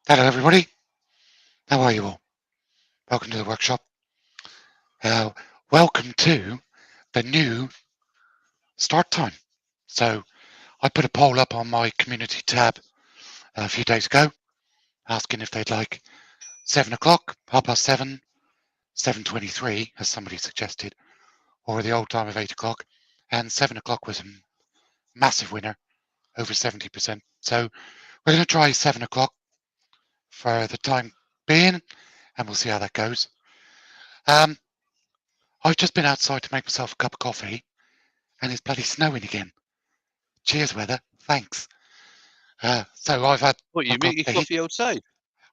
Hello everybody, how are you all? Welcome to the workshop. Welcome to the new start time. So I put a poll up on my community tab a few days ago, asking if they'd like 7 o'clock, 7:30, 7:23, as somebody suggested, or the old time of 8 o'clock, and 7 o'clock was a massive winner, over 70%. So we're going to try 7 o'clock for the time being, and we'll see how that goes. I've just been outside to make myself a cup of coffee, and it's bloody snowing again. Cheers, weather. Thanks. So I've had. What, you I've got make the your heat. coffee outside?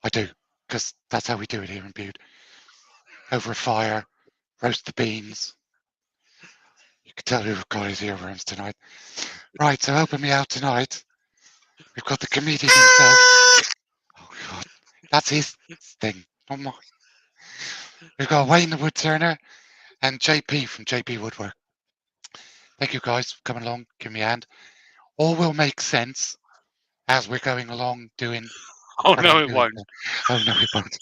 I do, because that's how we do it here in Bude. Over a fire, roast the beans. You can tell who we've got his earworms tonight. Right, so helping me out tonight, we've got the comedian himself. Oh God, that's his thing, not mine. We've got Wayne the Woodturner and JP from JP Woodwork. Thank you guys for coming along, giving me a hand. All will make sense as we're going along doing. Oh, What no, I'm it doing. won't. Oh no, it won't.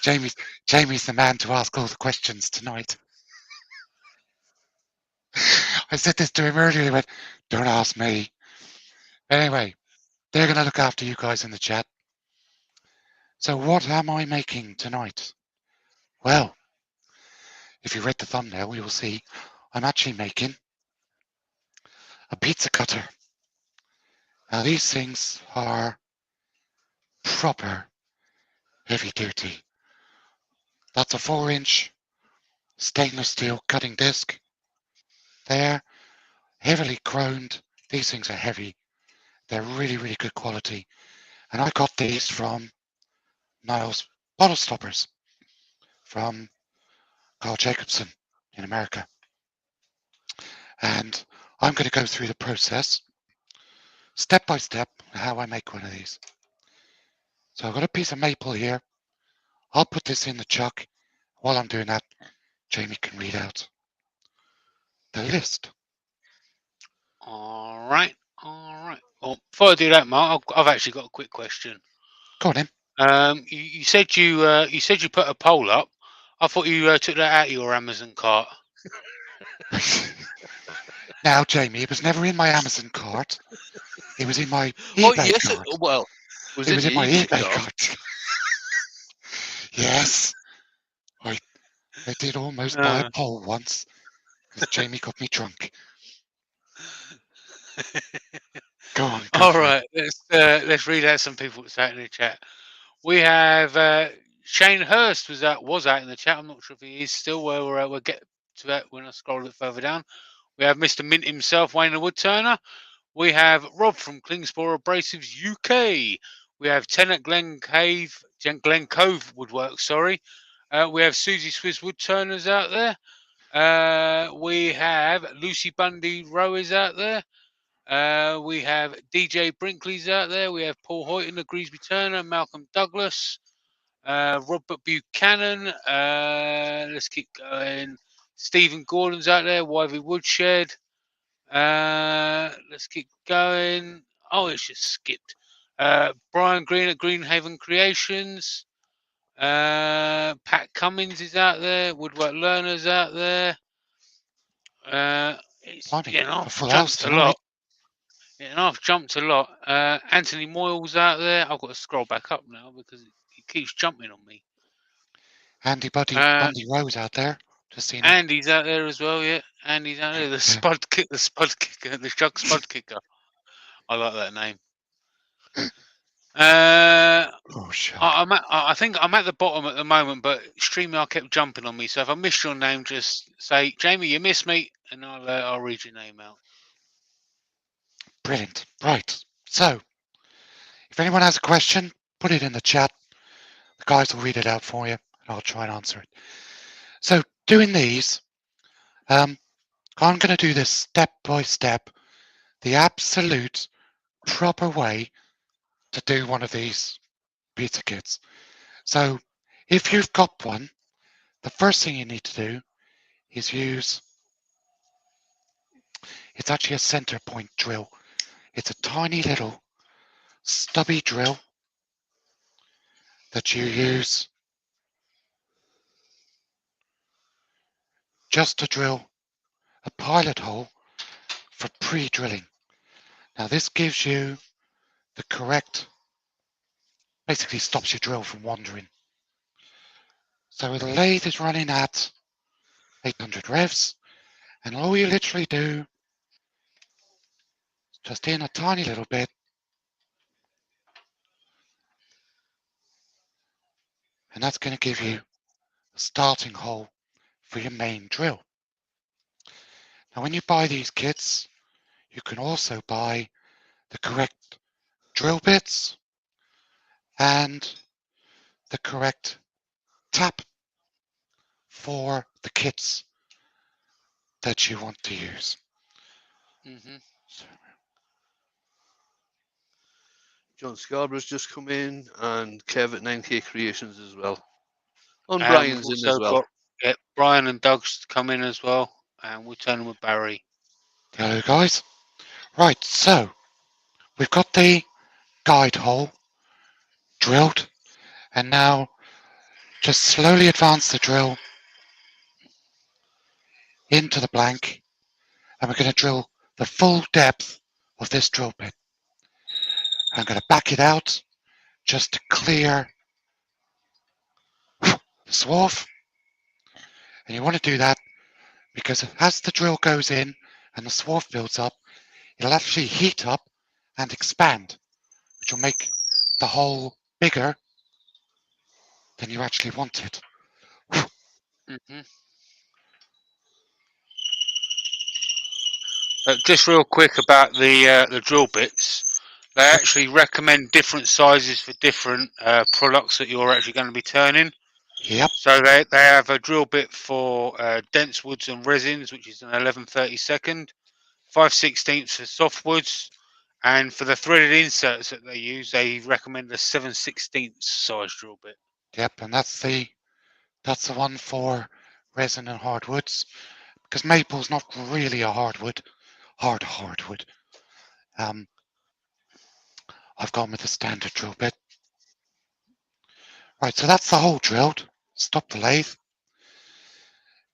Jamie's the man to ask all the questions tonight. I said this to him earlier. He went, "Don't ask me." Anyway, they're going to look after you guys in the chat. So what am I making tonight? Well, if you read the thumbnail, you will see I'm actually making a pizza cutter. Now these things are proper heavy duty. That's a 4-inch stainless steel cutting disc. They're heavily chromed. These things are heavy. They're really, really good quality. And I got these from Niles bottle stoppers from Carl Jacobson in America. And I'm going to go through the process step by step how I make one of these. So I've got a piece of maple here. I'll put this in the chuck. While I'm doing that, Jamie can read out the list. All right. Well, before I do that, Mark, I've actually got a quick question. Go on in. You said you put a poll up. I thought you took that out of your Amazon cart. Now, Jamie, it was never in my Amazon cart. It was in my Oh, eBay yes. cart. Well, was It in was in the my eBay eBay cart. cart. Yes. I did almost buy a pole once because Jamie got me drunk. Go on, go All for it. right. Let's read out some people that's out in the chat. We have Shane Hurst was out in the chat. I'm not sure if he is still. We'll get to that when I scroll a bit further down. We have Mr. Mint himself, Wayne the Woodturner. We have Rob from Klingspor Abrasives UK. We have Tenant Glen Cove Woodwork. Sorry. We have Susie Swiss Woodturners out there. We have Lucy Bundy Rowers out there. We have DJ Brinkley's out there. We have Paul Hoyton, the Greasby Turner, Malcolm Douglas, Robert Buchanan. Let's keep going. Stephen Gordon's out there. Wyvie Woodshed. Let's keep going. Oh, it's just skipped. Brian Green at Greenhaven Creations. Pat Cummins is out there. Woodwork Learners out there. It's Blimey, a I've full house jumped a tonight. lot. I've jumped a lot. Anthony Moyles out there. I've got to scroll back up now because it keeps jumping on me. Andy Bundy Rose out there. Just seen him. Andy's out there as well, yeah. Andy's out there. The spud kicker, the Shug Spud Kicker. I like that name. Oh, shit. I think I'm at the bottom at the moment, but StreamYard kept jumping on me. So if I missed your name, just say, Jamie, you missed me, and I'll read your name out. Brilliant. Right. So, if anyone has a question, put it in the chat. The guys will read it out for you, and I'll try and answer it. So, doing these, I'm going to do this step by step, the absolute proper way to do one of these pizza kits. So, if you've got one, the first thing you need to do is use, it's actually a center point drill. It's a tiny little stubby drill. that you use just to drill a pilot hole for pre-drilling. Now this gives you the correct, basically stops your drill from wandering. So the lathe is running at 800 revs, and all you literally do is just in a tiny little bit, and that's going to give you a starting hole for your main drill. Now when you buy these kits, you can also buy the correct drill bits and the correct tap for the kits that you want to use. Mm-hmm. So, John Scarborough's just come in, and Kev at 9K Creations as well. And And Brian's we've in as also well. got Brian and Doug's come in as well, and we'll turn with Barry. hello guys. Right, so we've got the guide hole drilled, and now just slowly advance the drill into the blank, and we're going to drill the full depth of this drill bit. I'm going to back it out just to clear the swarf, and you want to do that because as the drill goes in and the swarf builds up, it'll actually heat up and expand, which will make the hole bigger than you actually want it. Mm-hmm. Just real quick about the drill bits. They Yep, actually recommend different sizes for different products that you're actually going to be turning. yep, So they have a drill bit for dense woods and resins, which is an 11/32, 5/16 for softwoods, and for the threaded inserts that they use, they recommend a 7/16 size drill bit. yep, and that's the one for resin and hardwoods, because maple's not really a hardwood. Hardwood. Um, I've gone with the standard drill bit. Right, so that's the hole drilled. Stop the lathe.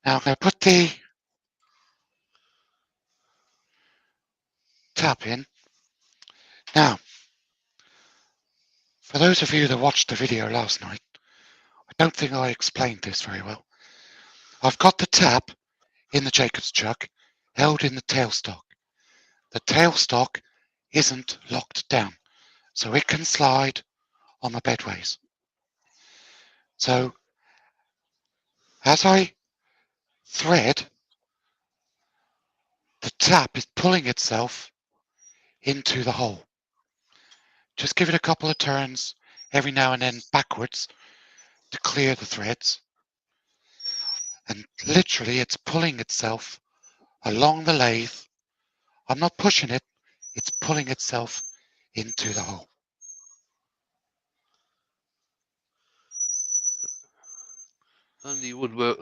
Now I'm going to put the tap in. Now, for those of you that watched the video last night, I don't think I explained this very well. I've got the tap in the Jacob's chuck held in the tailstock. The tailstock isn't locked down, so it can slide on the bedways. So as I thread, the tap is pulling itself into the hole. Just give it a couple of turns every now and then backwards to clear the threads. And literally it's pulling itself along the lathe. I'm not pushing it, it's pulling itself into the hole. And the woodwork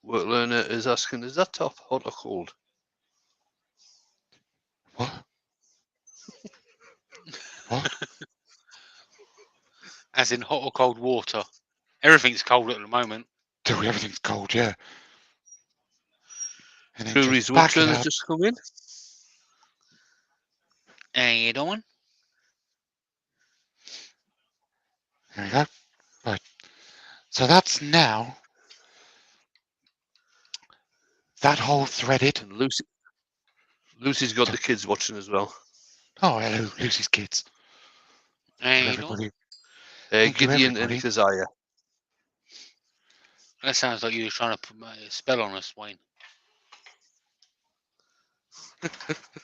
learner is asking, is that top hot or cold? What? What? As in hot or cold water. Everything's cold at the moment. Dude, everything's cold, yeah. And then Trury's just back it Woodturn has out. just come in. How you doing? There we go. Right. So that's now that hole threaded. And Lucy's got the kids watching as well. Oh, hello, Lucy's kids. How Thank you, you doing? everybody. Thank you, Gideon and everybody. Keziah. That sounds like you were trying to put a spell on us, Wayne.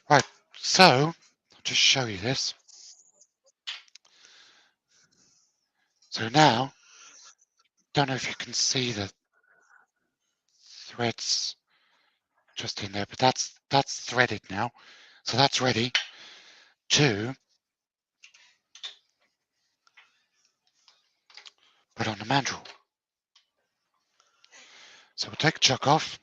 Right, so I'll just show you this. So now, don't know if you can see the threads just in there, but that's threaded now. So that's ready to put on the mandrel. So we'll take a chuck off,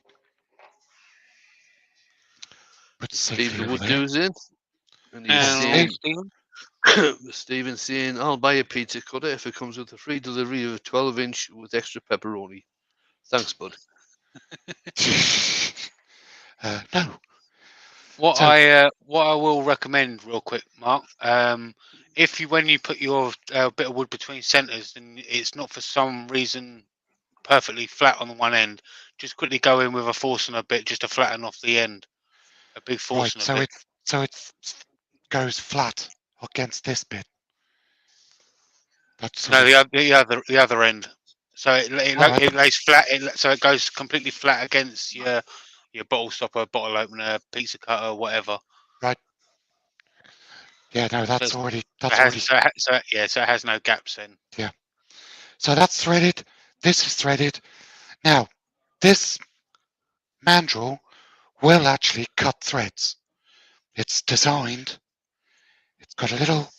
put Steve safely the over Wood there. Dude's in. And he's Yes, saying, Steve. Stephen? Stephen saying, I'll buy a pizza cutter if it comes with a free delivery of a 12-inch with extra pepperoni. Thanks, bud. No. What So I will recommend real quick, Mark. If you when you put your bit of wood between centres and it's not for some reason perfectly flat on the one end, just quickly go in with a forcener bit just to flatten off the end. A big right, forcener bit. so it goes flat against this bit. That's sort No, of the other end. So all right. it lays flat. So it goes completely flat against your bottle stopper, bottle opener, pizza cutter, whatever. Right. Yeah, no, So that's already so it has no gaps then. yeah. So that's threaded. This is threaded. Now, this mandrel will actually cut threads. It's designed. It's got a little,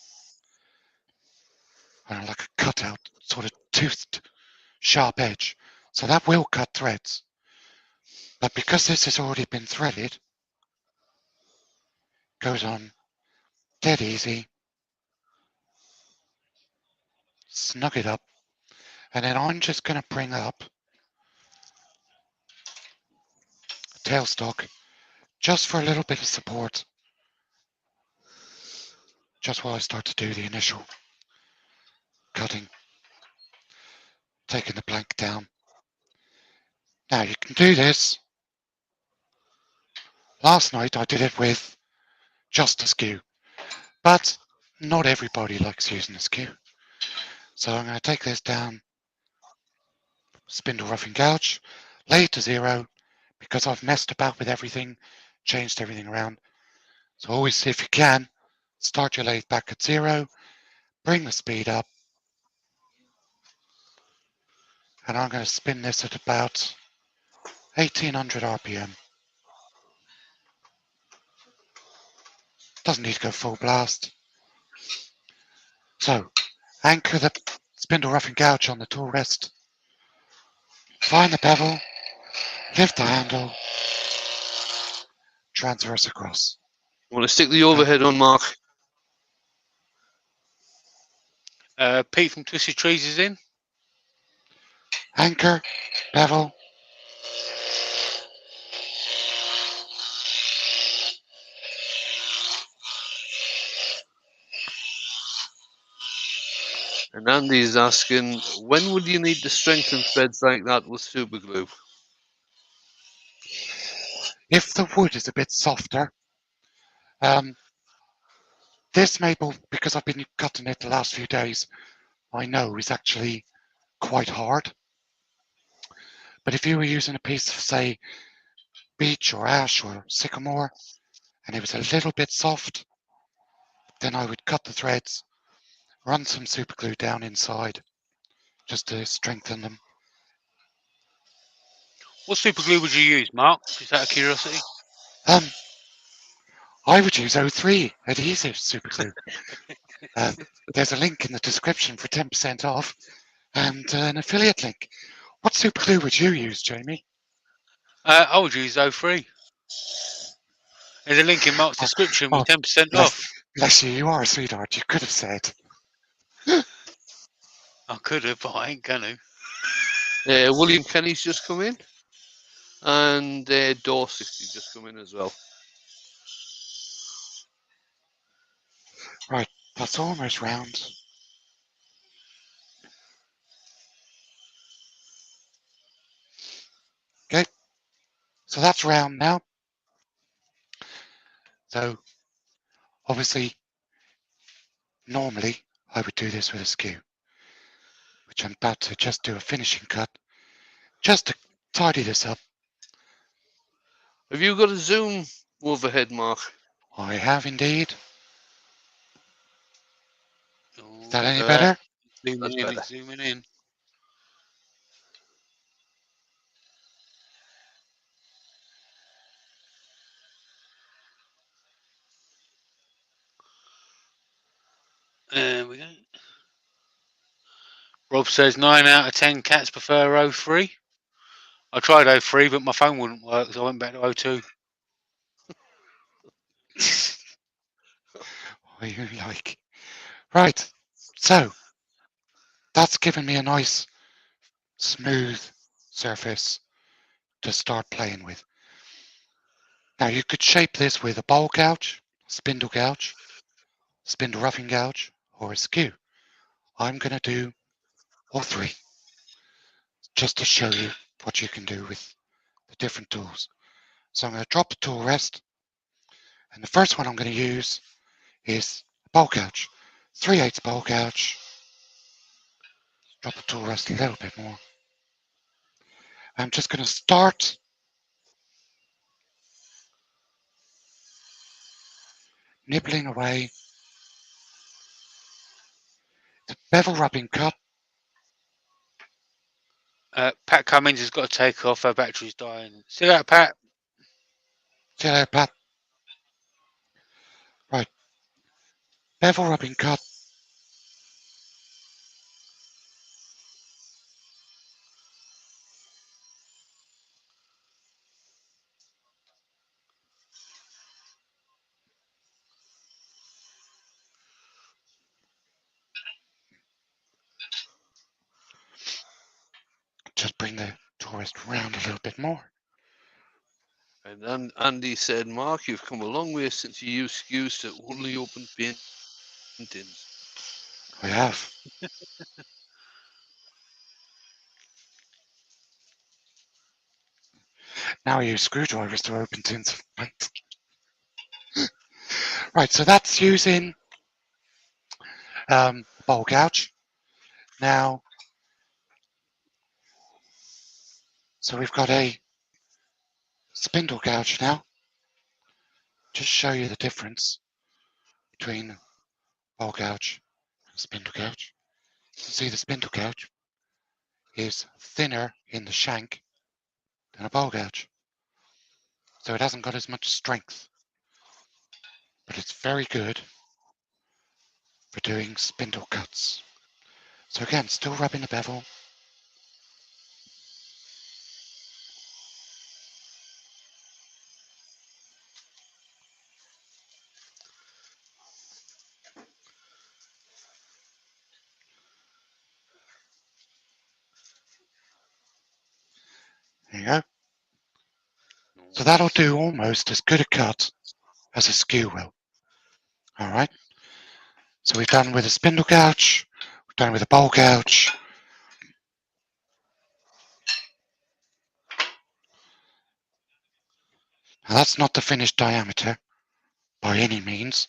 I don't know, like a cutout, sort of toothed, sharp edge. So that will cut threads. But because this has already been threaded, goes on dead easy. Snug it up. And then I'm just going to bring up tailstock just for a little bit of support. Just while I start to do the initial cutting. Taking the blank down. Now you can do this. Last night I did it with just a skew, but not everybody likes using a skew. So I'm going to take this down, spindle roughing gouge, lay it to 0 because I've messed about with everything, changed everything around. So always, if you can, start your lathe back at 0, bring the speed up, and I'm going to spin this at about 1800 RPM. Doesn't need to go full blast. So anchor the spindle roughing gouge on the tool rest, find the bevel, lift the handle, transverse across. I'm going to stick the overhead on, Mark. Pete from Twisted Trees is in. Anchor, bevel, And Andy's asking, when would you need to strengthen threads like that with super glue? if the wood is a bit softer. This maple, because I've been cutting it the last few days, I know is actually quite hard. But if you were using a piece of, say, beech or ash or sycamore, and it was a little bit soft, then I would cut the threads, run some super glue down inside, just to strengthen them. What super glue would you use, Mark? Just out of curiosity. I would use O3a Adhesives super glue. There's a link in the description for 10% off and an affiliate link. What super glue would you use, Jamie? I would use O3. There's a link in Mark's description with 10% off. Bless you, you are a sweetheart. You could have said. I could have, but I ain't gonna. William Kenny's just come in. And Door 60 just come in as well. Right, that's almost round. Okay, so that's round now. So, obviously, normally I would do this with a skew, which I'm about to just do a finishing cut, just to tidy this up. Have you got a zoom overhead, Mark? I have indeed. Is that any Look at better? Zooming That's in, better. it's zooming in. There we go. Rob says 9 out of 10 cats prefer O3. I tried O3, but my phone wouldn't work, so I went back to O2. What do you like? Right, so that's given me a nice smooth surface to start playing with. Now you could shape this with a bowl gouge, spindle roughing gouge, or a skew. I'm going to do all three just to show you what you can do with the different tools. So I'm going to drop the tool rest, and the first one I'm going to use is a bowl gouge, 3/8 bowl gouge. Drop the tool rest a little bit more. I'm just going to start nibbling away the bevel rubbing cut. Pat Cummins has got to take off. Her battery's dying. See that, Pat? See there, Pat? Right, bevel rubbing cut. Just bring the tool rest round a little bit more. And then Andy said, Mark, you've come a long way since you used skews to only open paintings. I have. Now I use screwdrivers to open tins of paint. Right, so that's using bowl gouge. Now, so we've got a spindle gouge now. Just show you the difference between bowl gouge and spindle gouge. You can see the spindle gouge is thinner in the shank than a bowl gouge. So it hasn't got as much strength, but it's very good for doing spindle cuts. So again, still rubbing the bevel. There you go. So that'll do almost as good a cut as a skew will. All right. So we've done with a spindle gouge, we've done with a bowl gouge. Now that's not the finished diameter by any means.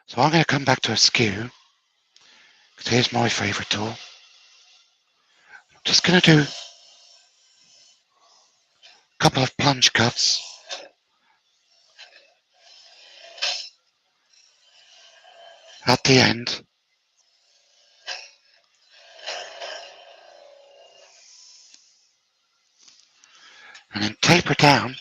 So I'm going to come back to a skew, because here's my favourite tool. I'm just going to do a couple of plunge cuts. At the end. And then taper down.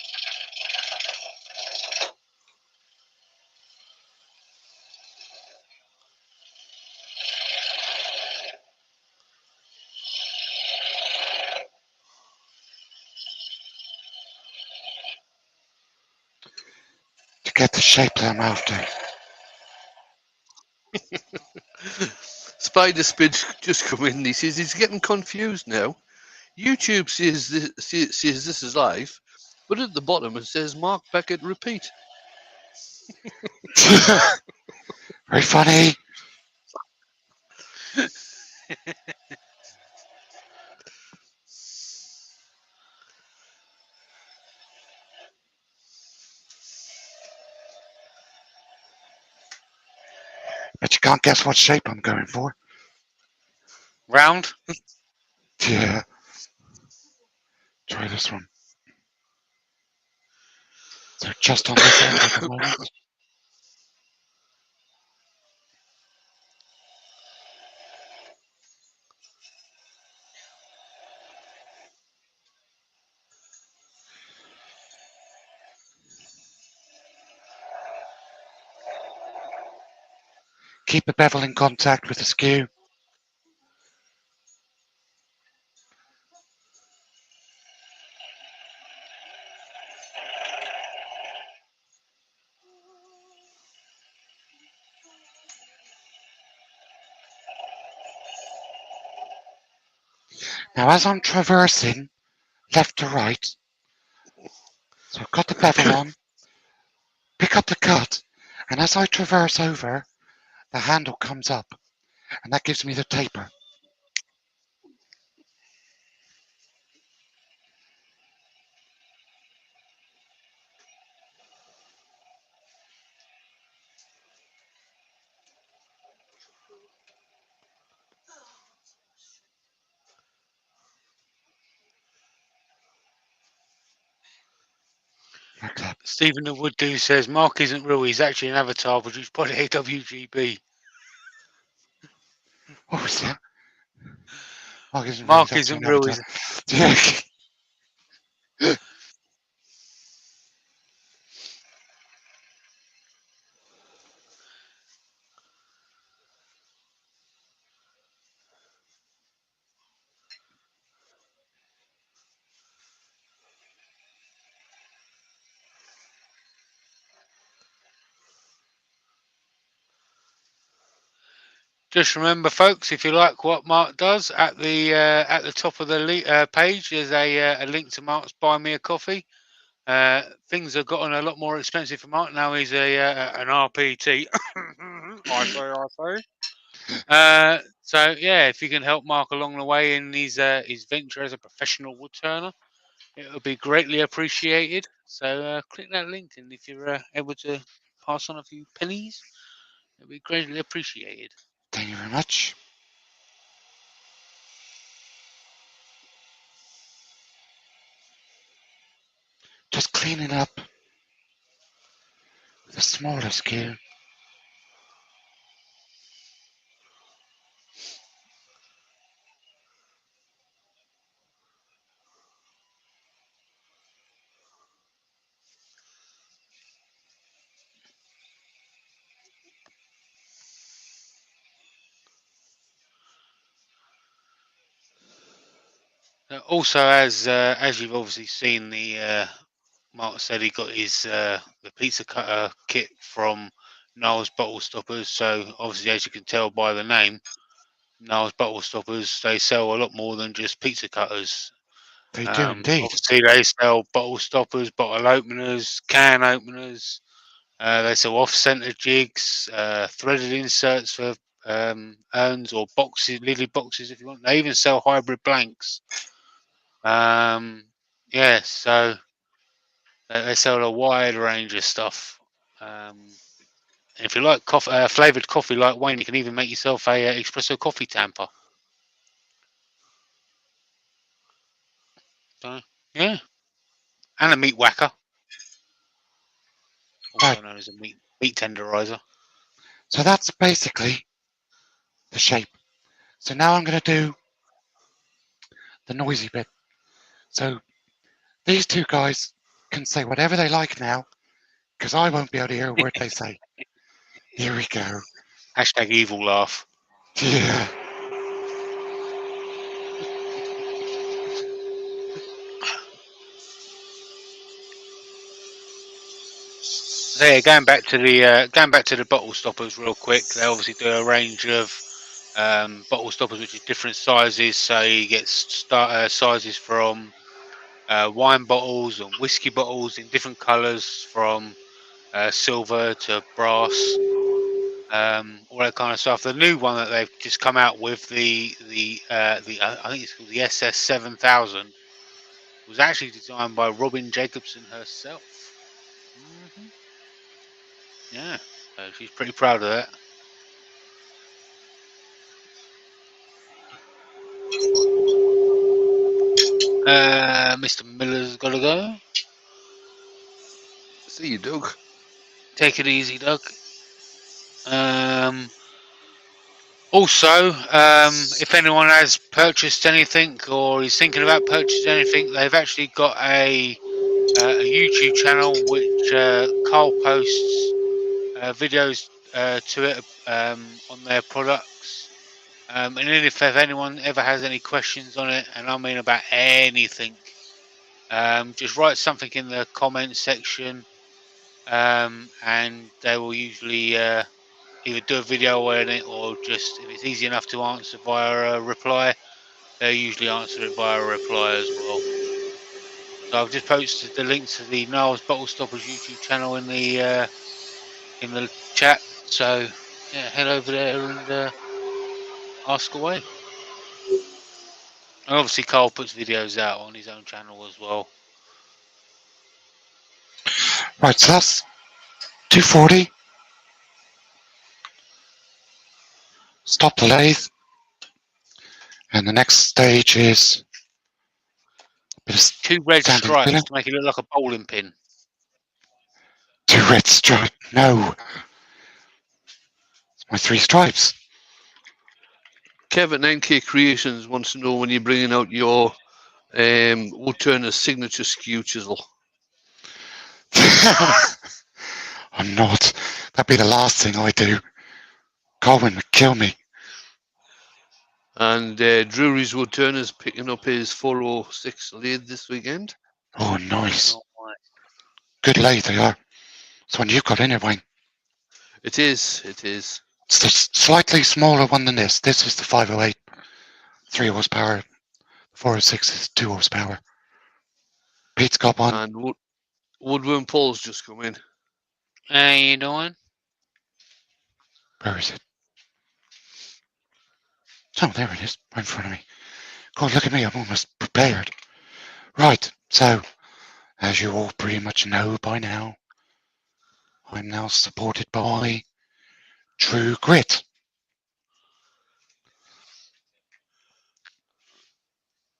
To get the shape that I'm after. Spider Spid's just come in. He says he's getting confused now. YouTube says this is live, but at the bottom it says Mark Beckett repeat. Very funny. But you can't guess what shape I'm going for. Round. Yeah. Try this one. So just on this end at the moment. Keep the bevel in contact with the skew. Now, as I'm traversing left to right, so I've got the bevel on, pick up the cut, and as I traverse over, the handle comes up, and that gives me the taper. Like that. Stephen the Wood Dude says Mark isn't real. He's actually an avatar produced by the AWGB. What was that? Mark isn't really Mark that's isn't an real. avatar. Yeah. Just remember, folks, if you like what Mark does, at the top of the page, there's a link to Mark's Buy Me a Coffee. Things have gotten a lot more expensive for Mark now. He's an RPT. I say. So yeah, if you can help Mark along the way in his venture as a professional wood turner, it would be greatly appreciated. So click that link, and if you're able to pass on a few pennies, it would be greatly appreciated. Thank you very much. Just cleaning up with a smaller scale. Also, as you've obviously seen, the Mark said he got his the pizza cutter kit from Niles Bottle Stoppers. So obviously, as you can tell by the name, Niles Bottle Stoppers, they sell a lot more than just pizza cutters. They do indeed. Obviously, they sell bottle stoppers, bottle openers, can openers. They sell off-center jigs, threaded inserts for urns or boxes, lily boxes if you want. They even sell hybrid blanks. Yeah, so they sell a wide range of stuff. And if you like flavored coffee like Wayne, you can even make yourself a espresso coffee tamper. So, yeah, and a meat whacker, also Right. known as a meat tenderizer. So that's basically the shape. So now I'm going to do the noisy bit. So these two guys can say whatever they like now, because I won't be able to hear a word they say. Here we go. Hashtag evil laugh. Yeah. So yeah, going back to the bottle stoppers real quick. They obviously do a range of bottle stoppers which are different sizes. So you get sizes from wine bottles and whiskey bottles in different colours, from silver to brass, all that kind of stuff. The new one that they've just come out with, the I think it's called the SS 7000, was actually designed by Robin Jacobson herself. Yeah, so she's pretty proud of that. Mr. Miller's got to go. See you, Doug. Take it easy, Doug. Also, if anyone has purchased anything or is thinking about purchasing anything, they've actually got a YouTube channel which Carl posts videos to it on their products. And then if anyone ever has any questions on it, and I mean about anything, just write something in the comments section, and they will usually either do a video on it, or just, if it's easy enough to answer via a reply, They usually answer it via a reply as well. So I've just posted the link to the Niles Bottle Stoppers YouTube channel in the chat. So yeah, head over there and ask away. And obviously, Carl puts videos out on his own channel as well. Right, so that's 240. Stop the lathe. And the next stage is a bit of 2 red sanding filling. stripes to make it look like a bowling pin. 2 red stripes. No. It's my 3 stripes. Kevin NK Creations wants to know when you're bringing out your Woodturner's signature skew chisel. I'm not. That'd be the last thing I do. Colin would kill me. And Drury's Woodturner's picking up his 406 lathe this weekend. Oh, nice. Good lathe they are. It's one you've got anyway. It is. It is. It's the slightly smaller one than this. This is the 508, 3 horsepower. 406 is 2 horsepower. Pete's got one. And Woodworm Paul's just come in. How you doing? Where is it? Oh, there it is, right in front of me. God, look at me, I'm almost prepared. Right, so, as you all pretty much know by now, I'm now supported by True Grit.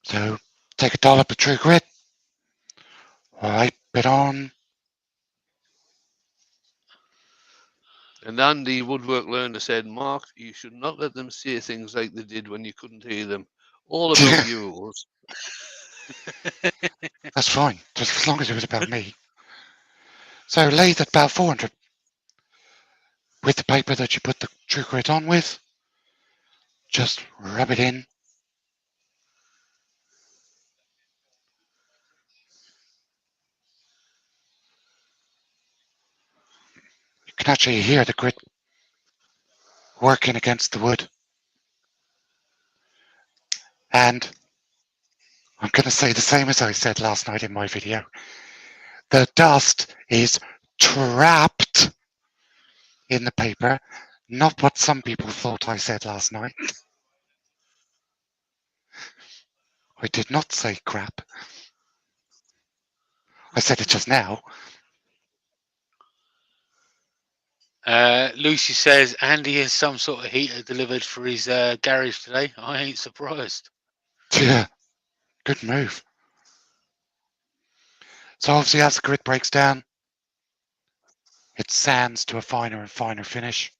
So, take a dollop of True Grit, wipe it on. And Andy Woodwork Learner said, Mark, you should not let them say things like they did when you couldn't hear them. All about you, it was. That's fine, just as long as it was about me. So, lathe at about 400 with the paper that you put the True Grit on with. Just rub it in. You can actually hear the grit working against the wood. And I'm going to say the same as I said last night in my video. The dust is trapped in the paper, not what some people thought I said last night. I did not say crap. I said it just now. Lucy says Andy has some sort of heater delivered for his garage today. I ain't surprised. Yeah, good move. So obviously as the grit breaks down, it sands to a finer and finer finish.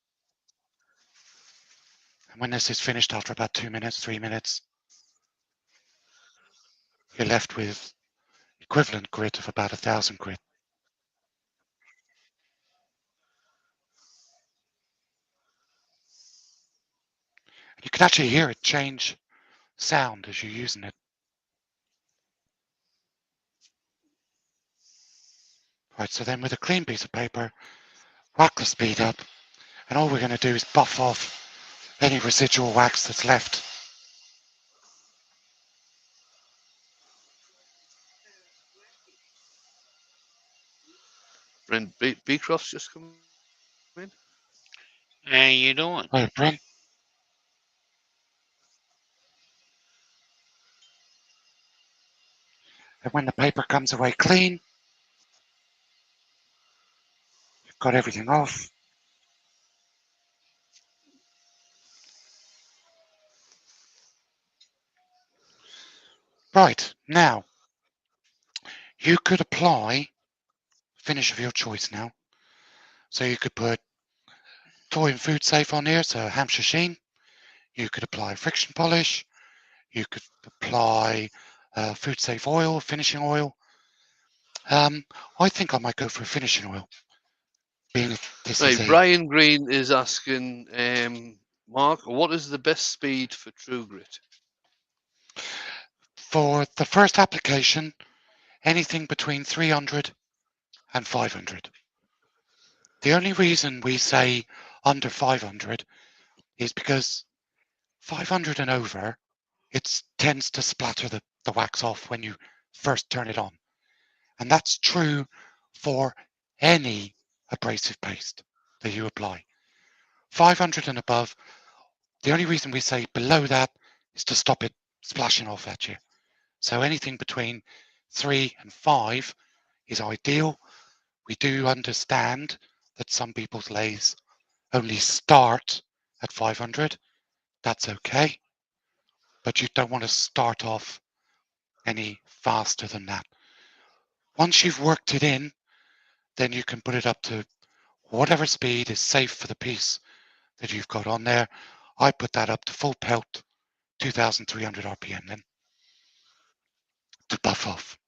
And when this is finished after about 2 minutes, 3 minutes, you're left with equivalent grit of about 1,000 grit. You can actually hear it change sound as you're using it. Right, so then with a clean piece of paper, whack the speed up, and all we're going to do is buff off any residual wax that's left. Brent Beecroft's just come in. How you doing? Right, Brent. And when the paper comes away clean, you've got everything off. Right, now, you could apply finish of your choice now. So you could put toy and food safe on here, so Hampshire Sheen. You could apply friction polish. You could apply food safe oil, finishing oil. I think I might go for a finishing oil. Being this Right, is Brian Green is asking, Mark, what is the best speed for True Grit? for the first application, anything between 300 and 500. The only reason we say under 500 is because 500 and over it tends to splatter the wax off when you first turn it on. And that's true for any abrasive paste that you apply. 500 and above, the only reason we say below that is to stop it splashing off at you. So anything between 3 and 5 is ideal. We do understand that some people's lathes only start at 500. That's okay, but you don't want to start off any faster than that. Once you've worked it in, then you can put it up to whatever speed is safe for the piece that you've got on there. I put that up to full pelt, 2,300 RPM then, to buff off.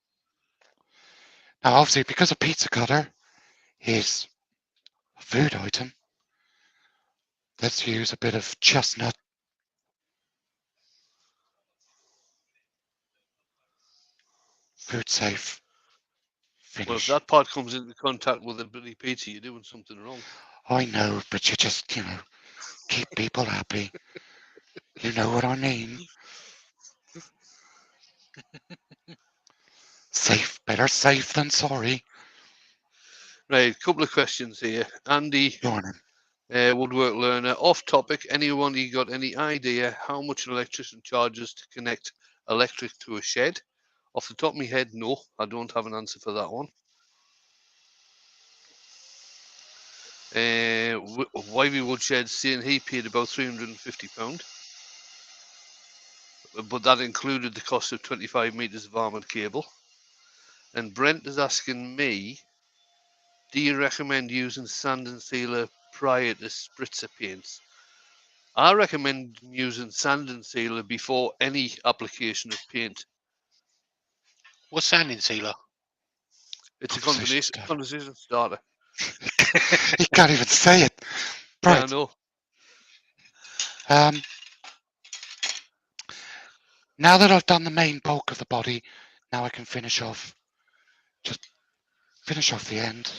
Now obviously, because a pizza cutter is a food item, let's use a bit of chestnut. Food safe Well, if finish. that part comes into contact with a bloody pizza, you're doing something wrong. I know, but you just, keep people happy. You know what I mean. Safe, better safe than sorry. Right, a couple of questions here. Andy, Morning. woodwork learner, off topic. Anyone you got any idea how much an electrician charges to connect electric to a shed? Off the top of my head, no, I don't have an answer for that one. Wivey Woodshed saying he paid about £350, but that included the cost of 25 metres of armoured cable. And Brent is asking me, do you recommend using sand and sealer prior to spritzer paints? I recommend using sand and sealer before any application of paint. What's sanding sealer? It's a Conversation conversation starter. He can't even say it. Yeah, I Right. know. Now that I've done the main bulk of the body, now I can finish off. Just finish off the end.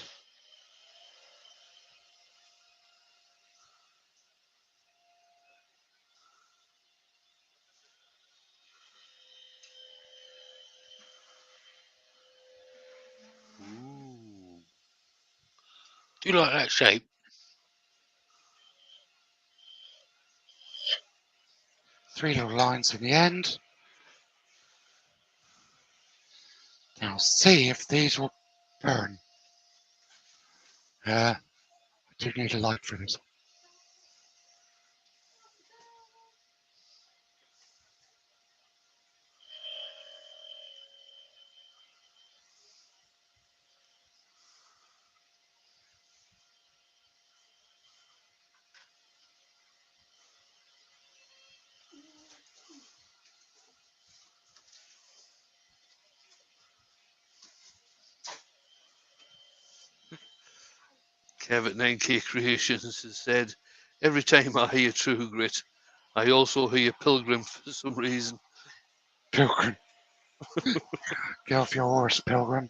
Ooh. Do you like that shape? 3 little lines in the end. Now see if these will burn. I do need a light for this. Kev at 9K Creations has said, every time I hear True Grit, I also hear Pilgrim for some reason. Pilgrim. Get off your horse, Pilgrim.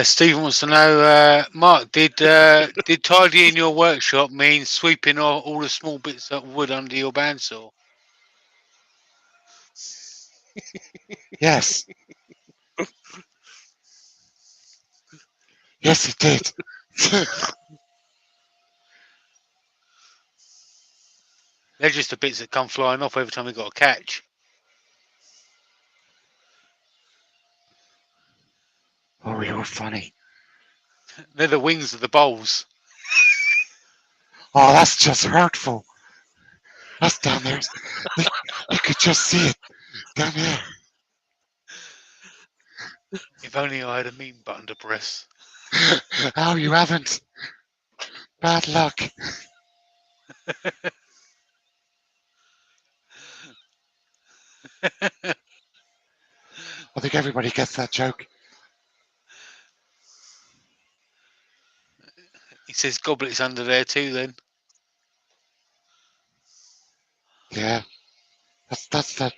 Stephen wants to know, Mark, did tidy in your workshop mean sweeping all the small bits of wood under your bandsaw? Yes. Yes, it did. They're just the bits that come flying off every time we got a catch. Oh, you're funny. They're the wings of the bowls. Oh, that's just hurtful. That's down there. You could just see it down there. If only I had a mean button to press. Oh, you haven't. Bad luck. I think everybody gets that joke. He says goblets under there too then. Yeah. That's the.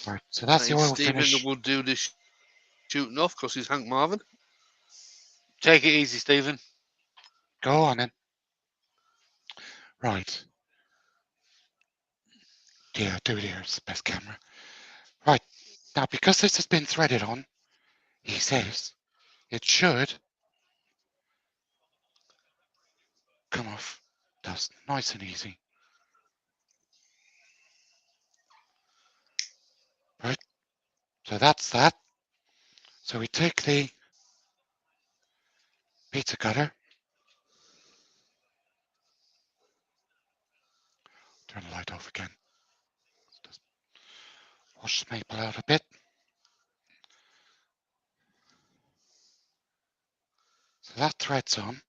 Right, so that's the Right, oil Stephen finish. will do the shooting off because he's Hank Marvin. Take it easy, Stephen. Go on then. Right. Yeah, do it here. It's the best camera. Right. Now, because this has been threaded on, he says it should come off. That's nice and easy. Right. So that's that. So we take the pizza cutter. Turn the light off again. Just wash the maple out a bit. So that thread's on,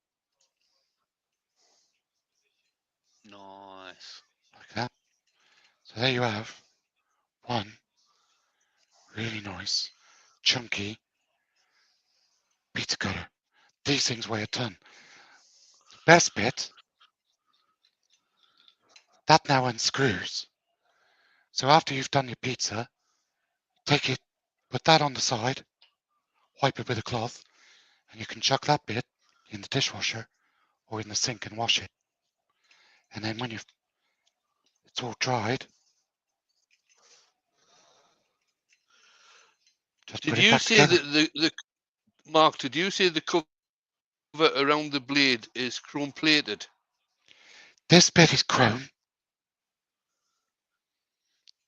Nice. like that. So there you have one really nice, chunky pizza cutter. These things weigh a ton. The best bit, that now unscrews. So after you've done your pizza, take it, put that on the side, wipe it with a cloth, and you can chuck that bit in the dishwasher or in the sink and wash it. And then when it's all dried, just Did put it you back say together. that the Mark? Did you say the cover around the blade is chrome plated? This bit is chrome.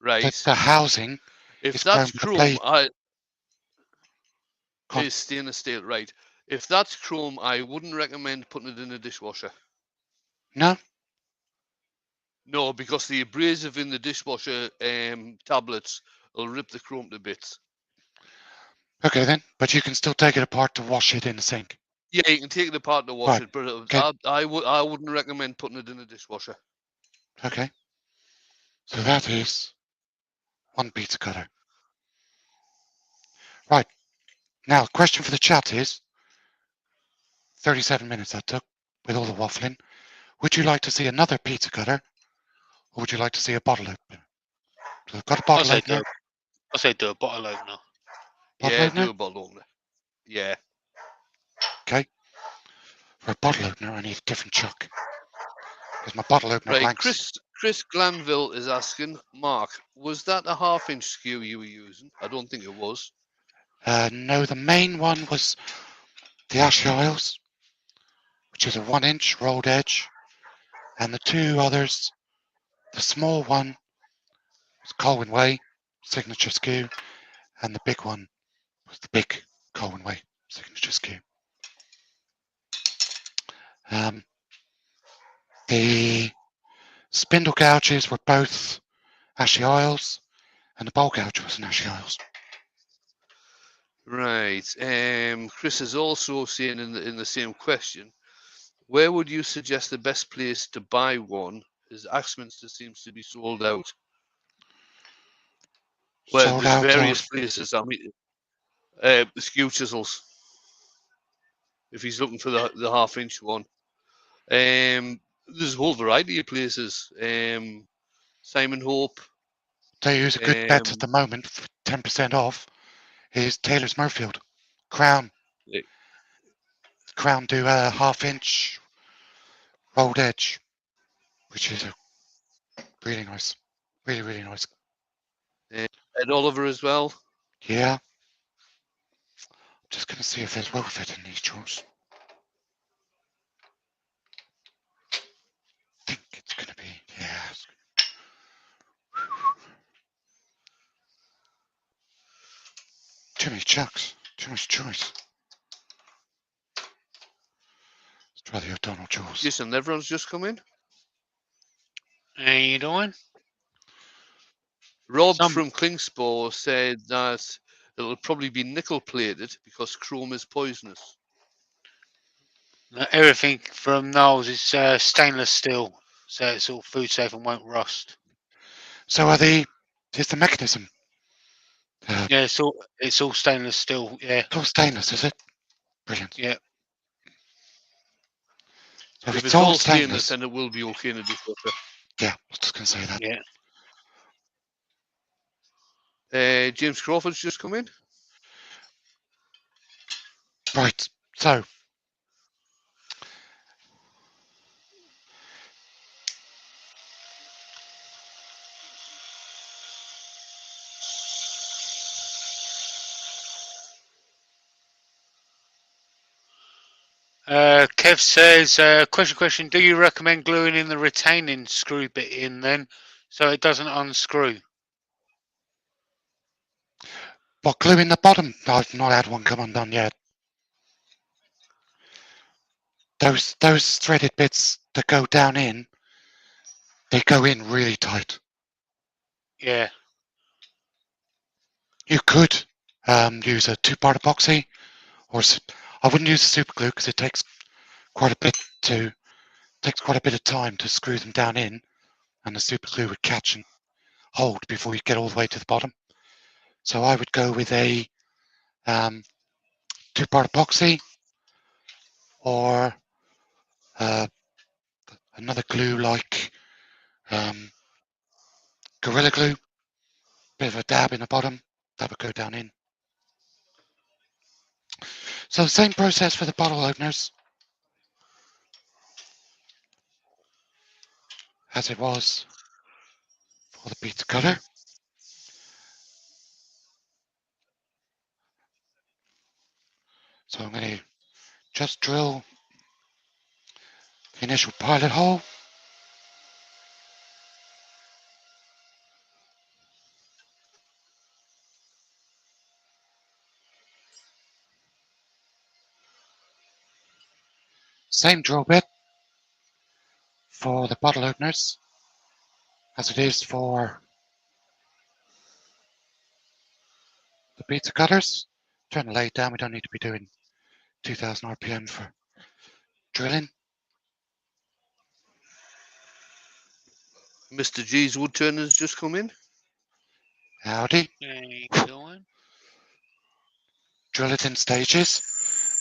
Right. The housing If is that's chrome, but the chrome, blade is stainless steel. Right. If that's chrome, I wouldn't recommend putting it in a dishwasher. No? No, because the abrasive in the dishwasher tablets will rip the chrome to bits. Okay then, but you can still take it apart to wash it in the sink. Yeah, you can take it apart to wash Right. it, but Okay. I wouldn't recommend putting it in a dishwasher. Okay. So that is one pizza cutter. Right. Now, the question for the chat is 37 minutes that took with all the waffling. Would you like to see another pizza cutter or would you like to see a bottle opener? So I've got a I'll bottle say do. opener. I'll say do a bottle opener. Bottle Yeah, opener? do a bottle opener. Yeah. Okay. For a bottle opener, I need a different chuck because my bottle opener Right, clanks. Chris Glanville is asking, Mark, was that a 1/2-inch skew you were using? I don't think it was. No, the main one was the Ashley Isles, which is a 1-inch rolled edge, and the two others, the small one was Colwyn Way signature skew, and the big one was the big Colwyn Way signature skew. The spindle gouges were both Ashley Isles, and the bowl gouge was an Ashley Isles. Right. Chris is also saying in the same question, where would you suggest the best place to buy one? As Axminster seems to be sold out. Well, Sold there's out various of. places. I mean, skew chisels. If he's looking for the 1/2-inch one, there's a whole variety of places. Simon Hope. Tell you who's a good bet at the moment for 10% off is Taylor's Murfield. Crown. Crown do a 1/2-inch rolled edge, which is really nice. Really, really nice. Ed Oliver as well. Yeah. I'm just going to see if there's welfare in these drawers. I think it's going to be, yeah. Too many chucks. Too much choice. Let's try the O'Donnell Jaws. Jason, everyone's just come in. How you doing? Rob from Klingspor said that it'll probably be nickel plated because chrome is poisonous. Everything from Niles is stainless steel, so it's all food safe and won't rust. So is the mechanism? Yeah, it's all stainless steel. Yeah. It's all stainless, is it? Brilliant. Yeah. So if If it's it's all all stainless, stainless, then it will be okay in a dishwasher. yeah, I was just going to say that. Yeah. James Crawford's just come in. Right, so Kev says, question, do you recommend gluing in the retaining screw bit in then, so it doesn't unscrew? what, glue in the bottom? I've not had one come undone yet. Those threaded bits that go down in, they go in really tight. Yeah. You could use a 2-part epoxy, or I wouldn't use a super glue because it takes quite a bit of time to screw them down in, and the super glue would catch and hold before you get all the way to the bottom. So I would go with a 2-part epoxy, or another glue like Gorilla Glue, bit of a dab in the bottom, that would go down in. So same process for the bottle openers as it was for the pizza cutter. So I'm going to just drill the initial pilot hole. Same drill bit for the bottle openers as it is for the pizza cutters. Turn the lathe down, we don't need to be doing 2000 RPM for drilling. Mr. G's Woodturner's just come in. Howdy. How you doing? Drill it in stages.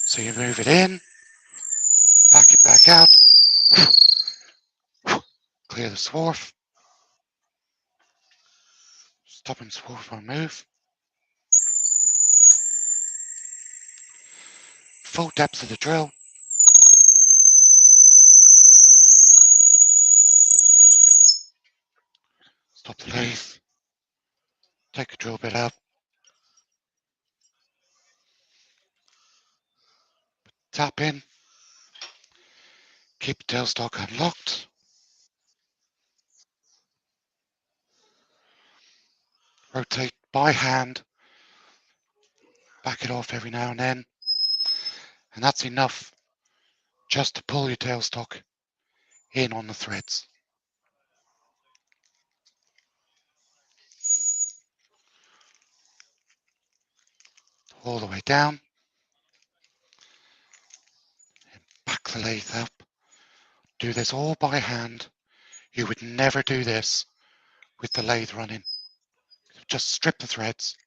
So you move it in, back it back out, clear the swarf, stop and swarf on move. Full depth of the drill. Stop the lathe. Take the drill bit out. Tap in. Keep the tailstock unlocked. Rotate by hand. Back it off every now and then. And that's enough just to pull your tailstock in on the threads. All the way down. Back the lathe up. Do this all by hand. You would never do this with the lathe running. Just strip the threads.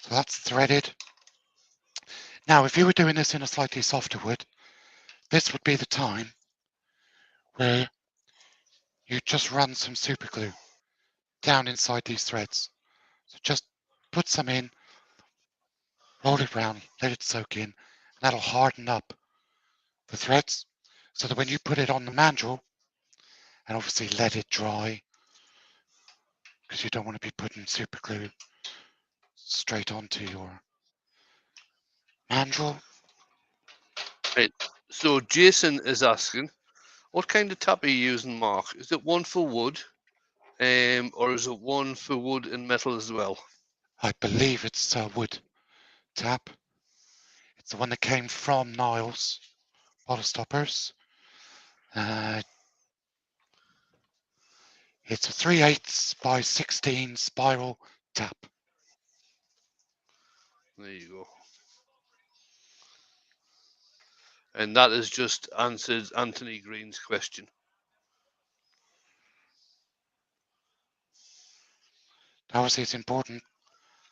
So that's threaded. Now, if you were doing this in a slightly softer wood, this would be the time where you just run some super glue down inside these threads. So just put some in, roll it around, let it soak in, and that'll harden up the threads so that when you put it on the mandrel, and obviously let it dry, because you don't want to be putting super glue straight onto your mandrel. Right. So Jason is asking, what kind of tap are you using, Mark? Is it one for wood, or is it one for wood and metal as well? I believe it's a wood tap. It's the one that came from Niles bottle stoppers. It's a 3/8 by 16 spiral tap. There you go. And that has just answered Anthony Green's question. Obviously, it's important,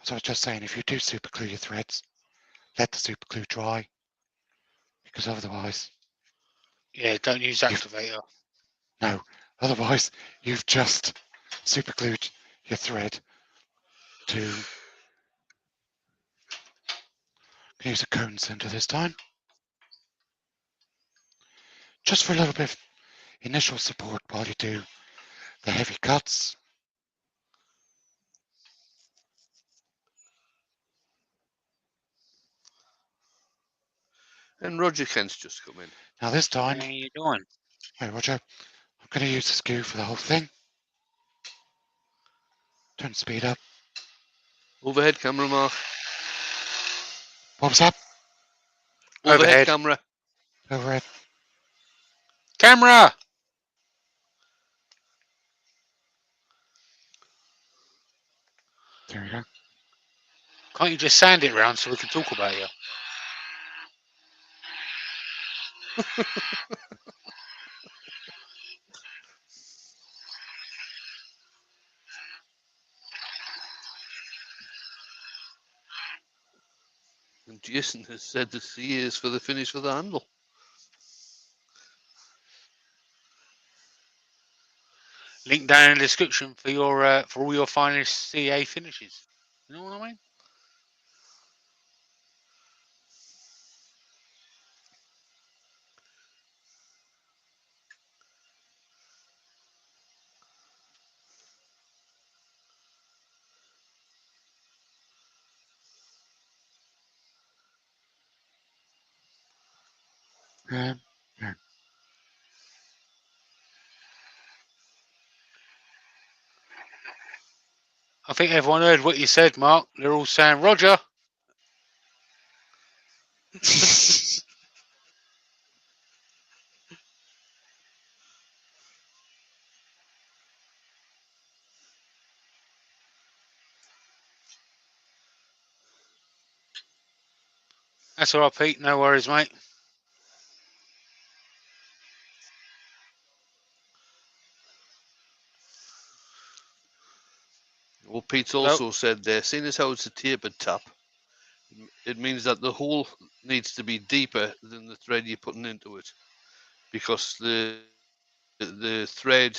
as I was just saying, if you do super glue your threads, let the super glue dry, because otherwise, Yeah, don't use activator. no, otherwise you've just super glued your thread to use a cone center this time, just for a little bit of initial support while you do the heavy cuts. And Roger Kent's just come in. Now this time, What are you doing? hey Roger, I'm going to use the skew for the whole thing. Turn speed up. Overhead camera, Mark. What was that? Overhead Overhead. camera. Overhead. Camera! There we go. Can't you just sand it round so we can talk about you? And Jason has said the C is for the finish for the handle. Link down in the description for your for all your finest CA finishes. You know what I mean? Yeah. I think everyone heard what you said, Mark. They're all saying Roger. That's all right, Pete. No worries, mate. Well, Pete's So, also said there, seeing as how it's a tapered tap, it means that the hole needs to be deeper than the thread you're putting into it, because the thread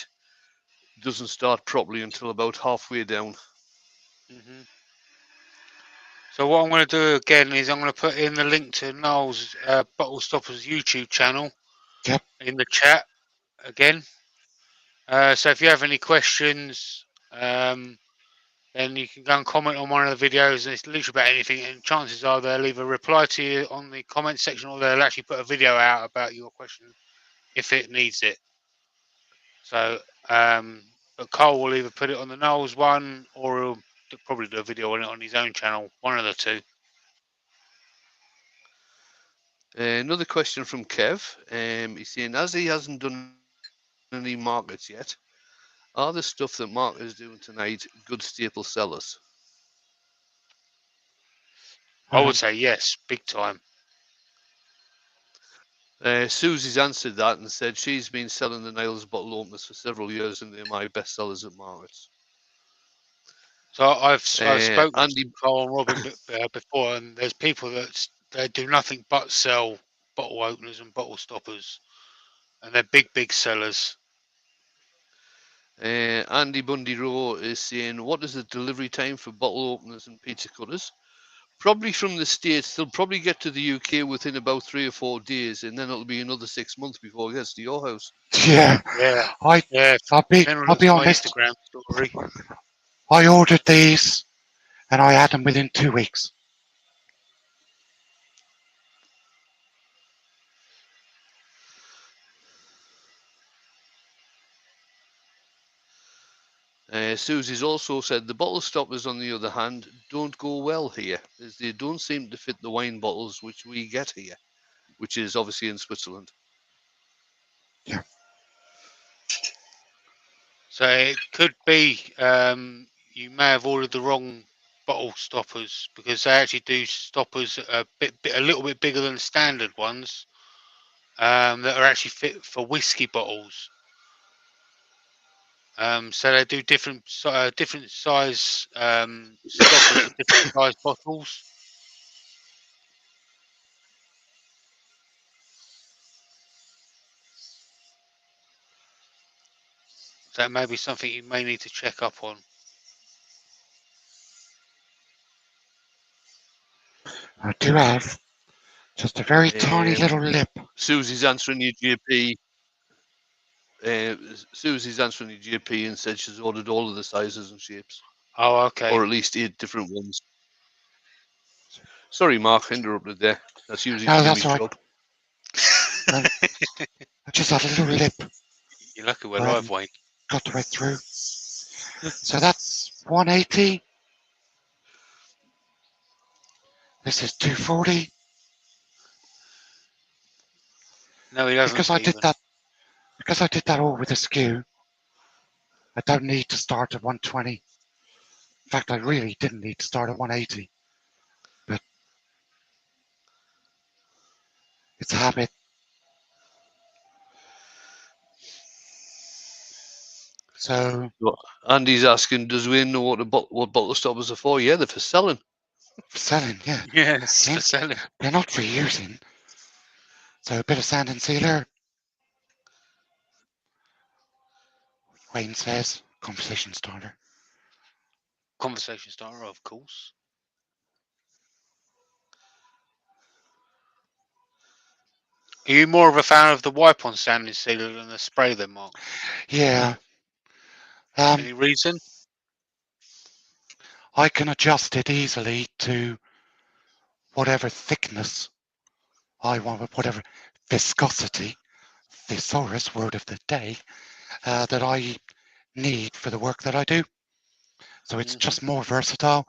doesn't start properly until about halfway down. so what I'm going to do again is I'm going to put in the link to Niles Bottle Stoppers YouTube channel Yep. in the chat again. So if you have any questions, then you can go and comment on one of the videos. And it's literally about anything, and chances are they'll either reply to you on the comment section or they'll actually put a video out about your question if it needs it. So, but Cole will either put it on the Knowles one or he'll probably do a video on it on his own channel. One of the two. Another question from Kev. He's saying, as he hasn't done any markets yet, are the stuff that Mark is doing tonight good staple sellers? I would say yes, big time. Susie's answered that and said she's been selling the Niles bottle openers for several years and they're my best sellers at markets. So I've spoken Andy, to Cole and Robin before, and there's people that do nothing but sell bottle openers and bottle stoppers, and they're big sellers. Andy Bundy Rowe is saying, what is the delivery time for bottle openers and pizza cutters? Probably from the States, they'll probably get to the UK within about 3 or 4 days, and then it'll be another 6 months before it gets to your house. Yeah. Yeah, I'll I'll be my honest. Instagram story. I ordered these and I had them within 2 weeks. Susie's also said the bottle stoppers, on the other hand, don't go well here, as they don't seem to fit the wine bottles which we get here, which is obviously in Switzerland. Yeah. So it could be you may have ordered the wrong bottle stoppers because they actually do stoppers a little bit bigger than standard ones that are actually fit for whiskey bottles. So they do different different size stoppers for different size bottles. So that may be something you may need to check up on. I do have just a very tiny little lip. Susie's answering your GP. Susie's answering your GP and said she's ordered all of the sizes and shapes, Oh, okay. or at least 8 different ones. Sorry, Mark, interrupted there. That's usually No, Jimmy's that's all right. job. I just had a little lip. You're lucky we're I live, haven't Wayne. got the way through. So that's 180. This is 240. No, he doesn't. Because I did that all with a skew, I don't need to start at 120. In fact, I really didn't need to start at 180. But it's a habit. So Andy's asking, does Wayne know what bottle stoppers are for? Yeah, they're for selling. for selling, yeah. Yes, Yeah. for selling. They're not for using. So a bit of sand and sealer. Wayne says, conversation starter. Conversation starter, of course. Are you more of a fan of the wipe-on sanding sealer than the spray then, Mark? Yeah. Any reason? I can adjust it easily to whatever thickness I want, whatever viscosity, thesaurus, word of the day, that I need for the work that I do. So it's just more versatile.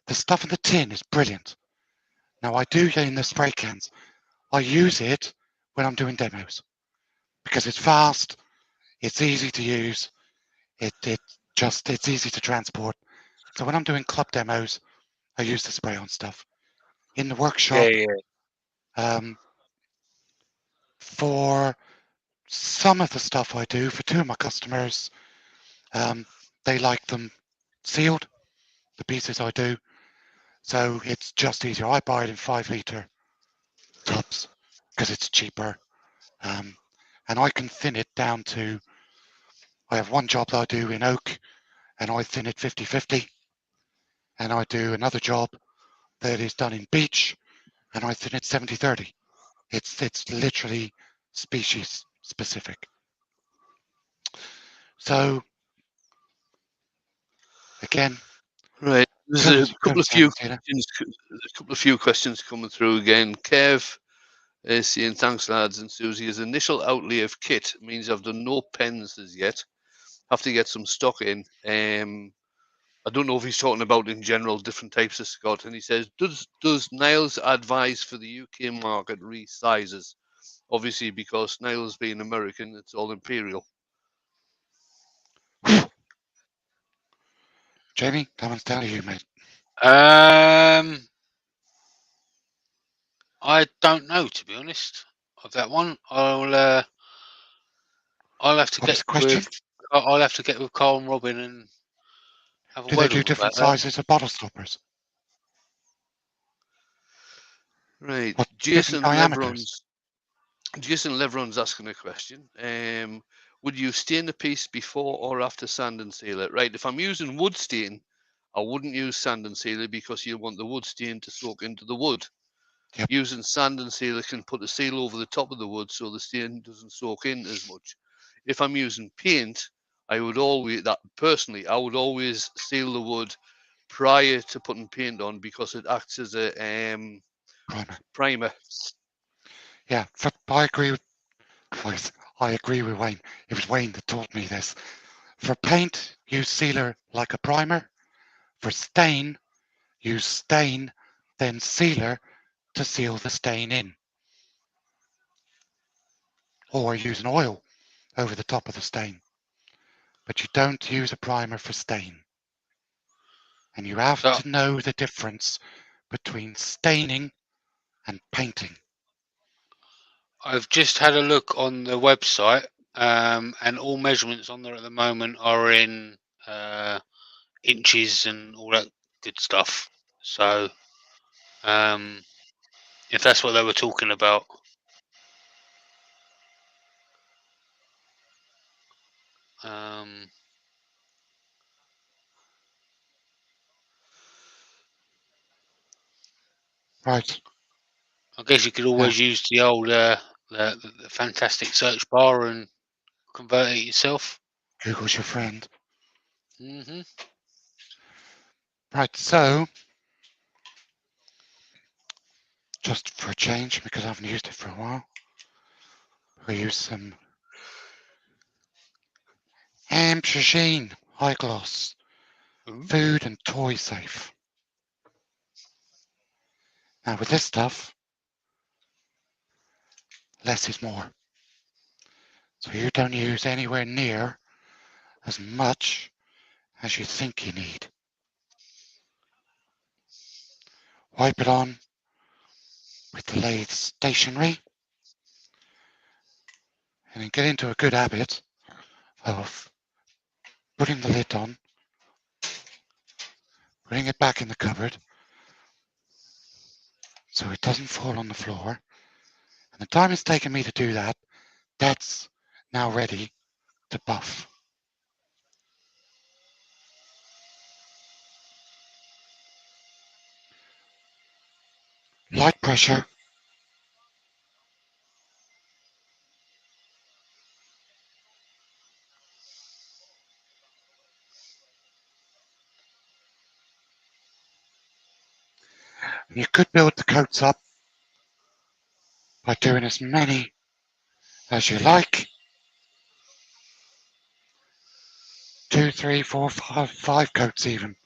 The stuff in the tin is brilliant. Now I do in the spray cans. I use it when I'm doing demos because it's fast, it's easy to use, it's easy to transport. So when I'm doing club demos, I use the spray on stuff. In the workshop, for some of the stuff I do for 2 of my customers, they like them sealed, the pieces I do. So it's just easier. I buy it in 5-litre tubs because it's cheaper. And I can thin it down to, I have one job that I do in oak and I thin it 50-50. And I do another job that is done in beech and I thin it 70-30. It's literally species specific. So again, right. There's a couple of few questions coming through again. Kev is saying, thanks lads, and Susie, his initial outlay of kit means I've done no pens as yet. Have to get some stock in. I don't know if he's talking about in general different types of Scott, and he says, does Niles advise for the UK market resizes? Obviously, because Niles being American, it's all imperial. Jamie, that one's down to you, mate. I don't know, to be honest, of that one. I'll have to get with Carl and Robin and have a Do they word do with them different about that. sizes of bottle stoppers? Right. What different diameters? Jason Levron's asking a question. Would you stain the piece before or after sand and sealer? Right. If I'm using wood stain, I wouldn't use sand and sealer because you want the wood stain to soak into the wood. Yep. Using sand and sealer can put a seal over the top of the wood so the stain doesn't soak in as much. If I'm using paint, I would always seal the wood prior to putting paint on because it acts as a primer. Yeah, I agree with Wayne. It was Wayne that taught me this. For paint, use sealer like a primer. For stain, use stain, then sealer to seal the stain in. Or use an oil over the top of the stain. But you don't use a primer for stain. And you have to know the difference between staining and painting. I've just had a look on the website and all measurements on there at the moment are in inches and all that good stuff. So, if that's what they were talking about. Right. I guess you could always use the old the fantastic search bar and convert it yourself. Google's your friend. Hmm. Right, so just for a change, because I haven't used it for a while, we'll use some Sheen High Gloss Food and Toy Safe. Now with this stuff, less is more. So you don't use anywhere near as much as you think you need. Wipe it on with the lathe stationary, and then get into a good habit of putting the lid on, putting it back in the cupboard so it doesn't fall on the floor. And the time it's taken me to do that, that's now ready to buff. Light pressure. And you could build the coats up by doing as many as you like. 2, 3, 4, 5 coats even.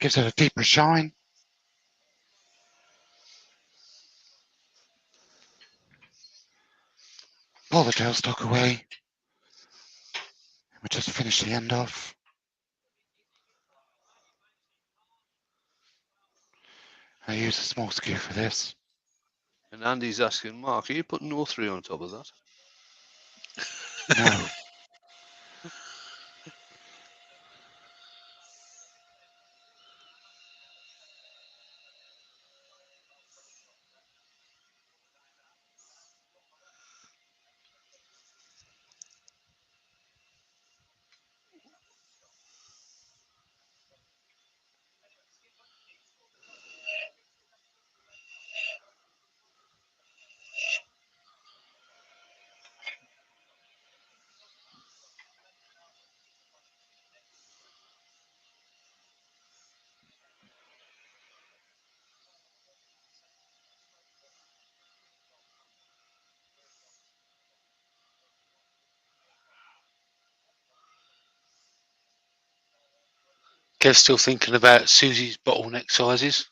Gives it a deeper shine. Pull the tailstock away. And we'll just finish the end off. I use a small skew for this. And Andy's asking, Mark, are you putting O3 on top of that? No. Kev's still thinking about Susie's bottleneck sizes.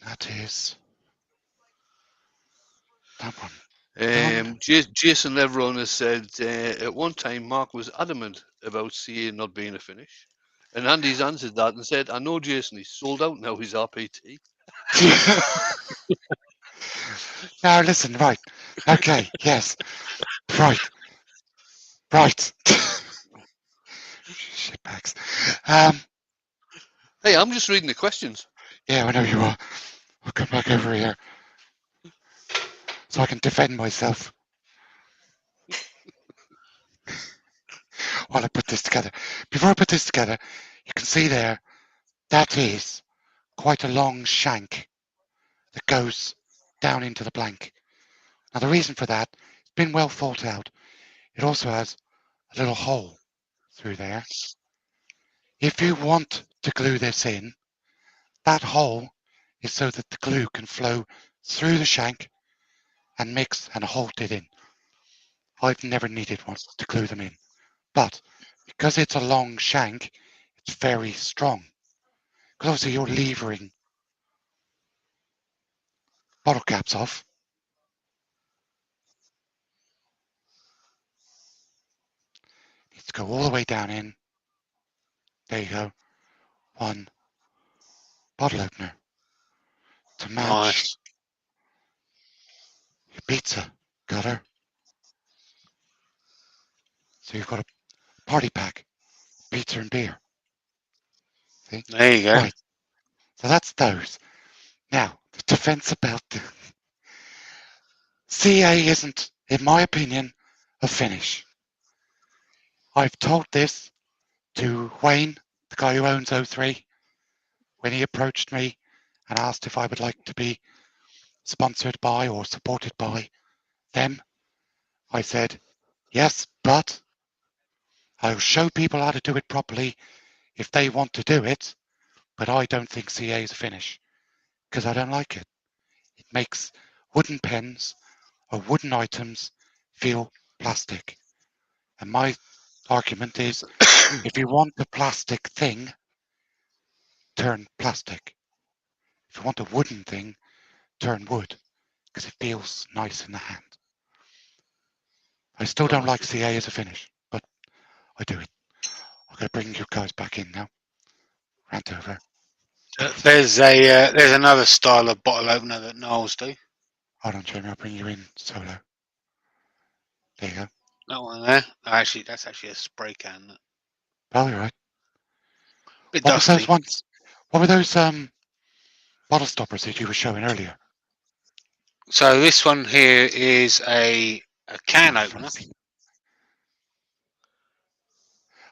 That is that one. Jason Leveron has said at one time Mark was adamant about CA not being a finish. And Andy's answered that and said, I know Jason, he's sold out now, his RPT. Now listen, right. Okay, yes. Right. Right. Shitbags. Hey, I'm just reading the questions. Yeah, I know you are. I'll come back over here so I can defend myself while I put this together. Before I put this together, you can see there, that is quite a long shank that goes down into the blank. Now the reason for that, it's been well thought out. It also has a little hole through there. If you want to glue this in, that hole is so that the glue can flow through the shank and mix and hold it in. I've never needed one to glue them in. But because it's a long shank, it's very strong. Because obviously you're levering bottle caps off. It needs to go all the way down in. There you go. One bottle opener to match Nice. your pizza cutter. So you've got a party pack, pizza and beer. See? There you go. Right. So that's those. Now, the defense about the CA isn't, in my opinion, a finish. I've told this to Wayne, the guy who owns O3, when he approached me and asked if I would like to be sponsored by or supported by them. I said, yes, but I'll show people how to do it properly if they want to do it, but I don't think CA is a finish because I don't like it. It makes wooden pens or wooden items feel plastic. And my argument is if you want a plastic thing, turn plastic. If you want a wooden thing, turn wood because it feels nice in the hand. I still don't like CA as a finish, but I do it. I'm going to bring you guys back in now. Rant over. There's another style of bottle opener that Niles do. Hold on, Jamie. I'll bring you in solo. There you go. That one there. Actually, that's actually a spray can. Oh, you're right. Bit What was dusty. those ones? What were those bottle stoppers that you were showing earlier? So this one here is a can Oh, opener. fancy.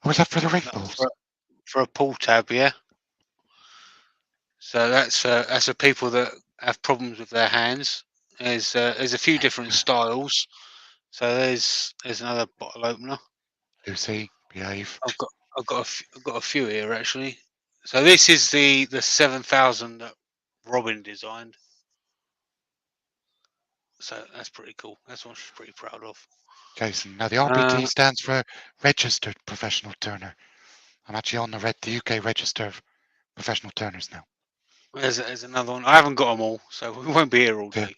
Oh, was that for the ring balls? For a pull tab, yeah. So that's for people that have problems with their hands. There's a few different styles. So there's another bottle opener. Lucy, behave. I've got a few here actually. So this is the 7000 that Robin designed. So that's pretty cool. That's one she's pretty proud of. Jason. Now the RPT stands for Registered Professional Turner. I'm actually on the UK Register of Professional Turners now. There's another one. I haven't got them all, so we won't be here all Yeah. day.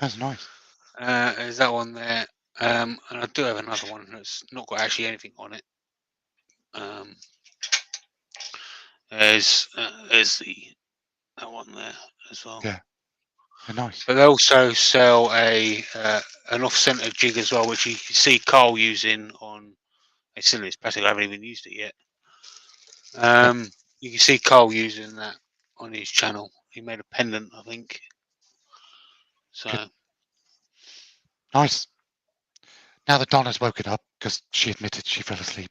That's nice. There's that one there, and I do have another one that's not got actually anything on it. There's that one there as well. Yeah. They're nice. But they also sell an off-center jig as well, which you can see Carl using on. It's still it's plastic. I haven't even used it yet. You can see Carl using that on his channel. He made a pendant, I think. So good. Nice. Now that Donna's woken up because she admitted she fell asleep.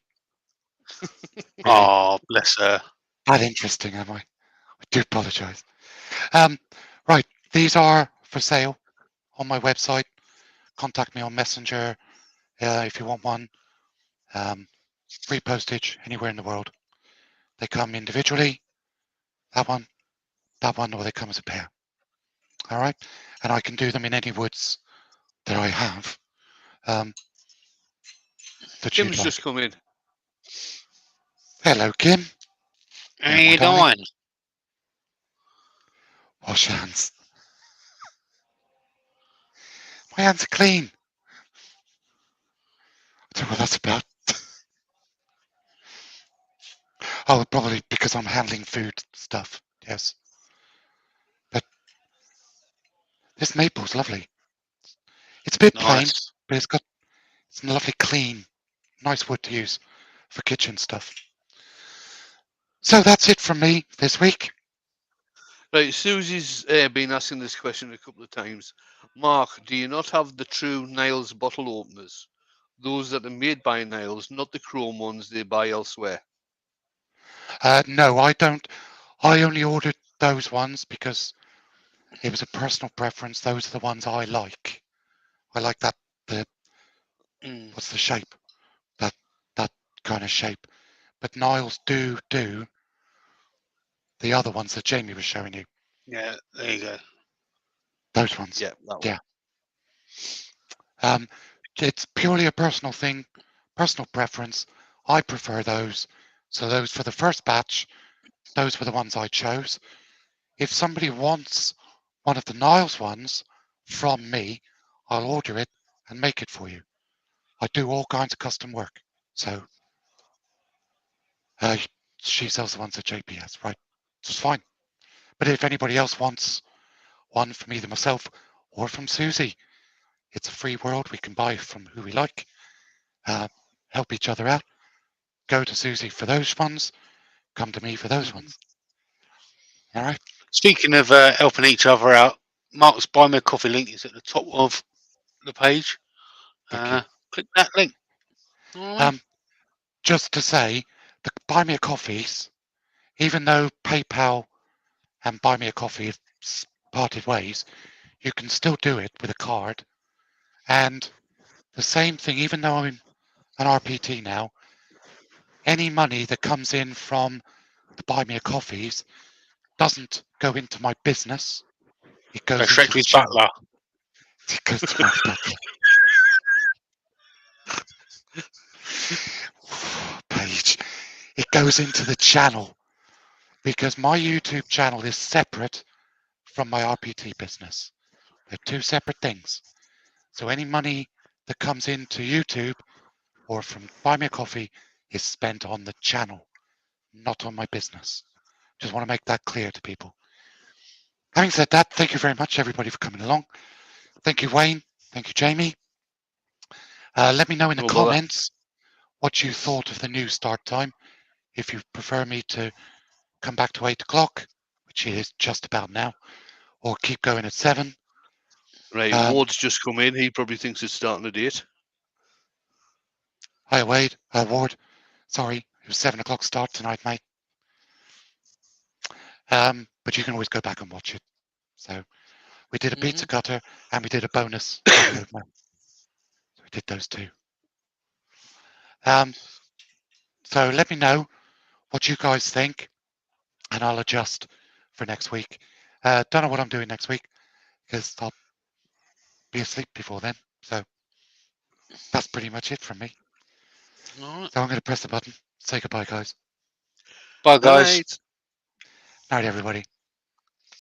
Really? Oh, bless her. Not interesting, am I? I do apologise. Right, these are for sale on my website. Contact me on Messenger if you want one. Free postage anywhere in the world. They come individually. That one, or they come as a pair. All right, and I can do them in any woods that I have. That Kim's you'd like. just come in. Hello, Kim. How Hello, my you darling. doing? Wash your hands. My hands are clean. I don't know what that's about. Oh, probably because I'm handling food stuff. Yes. But this maple's lovely. It's a bit plain, Nice. but it's a lovely, clean, nice wood to use for kitchen stuff. So that's it from me this week. Right, Susie's been asking this question a couple of times. Mark, do you not have the true Niles bottle openers? Those that are made by Niles, not the chrome ones they buy elsewhere. No, I don't. I only ordered those ones because it was a personal preference. Those are the ones I like. I like that. What's the shape? That kind of shape. But Niles do the other ones that Jamie was showing you. Yeah, there you go. Those ones. Yeah, that one. Yeah. It's purely a personal thing, personal preference. I prefer those. So those for the first batch, those were the ones I chose. If somebody wants one of the Niles ones from me, I'll order it and make it for you. I do all kinds of custom work. So she sells the ones at JPS, right? It's fine. But if anybody else wants one from either myself or from Susie, it's a free world. We can buy from who we like, help each other out. Go to Susie for those ones, come to me for those ones. All right. Speaking of helping each other out, Mark's Buy Me a Coffee link is at the top of the page. Thank you. Click that link. All right. Just to say, the Buy Me a Coffees, even though PayPal and Buy Me a Coffee have parted ways, you can still do it with a card. And the same thing, even though I'm an RPT now, any money that comes in from the Buy Me a Coffees doesn't go into my business. It Go goes straight into to the his channel. butler. It goes to my butler. Page. It goes into the channel because my YouTube channel is separate from my RPT business. They're two separate things. So any money that comes into YouTube or from Buy Me a Coffee is spent on the channel, not on my business. Just want to make that clear to people. Having said that, thank you very much, everybody, for coming along. Thank you, Wayne. Thank you, Jamie. Let me know in the No bother. comments what you thought of the new start time. If you prefer me to come back to 8 o'clock, which is just about now, or keep going at 7. Right, Ward's just come in. He probably thinks it's starting at 8. Hi, Wade. Ward. Sorry, it was 7 o'clock start tonight, mate. But you can always go back and watch it. So we did a pizza cutter and we did a bonus video. So we did those two. So let me know what you guys think, and I'll adjust for next week. Don't know what I'm doing next week because I'll be asleep before then. So that's pretty much it from me. All right. So I'm going to press the button. Say goodbye, guys. Bye, guys. Night. Night, everybody.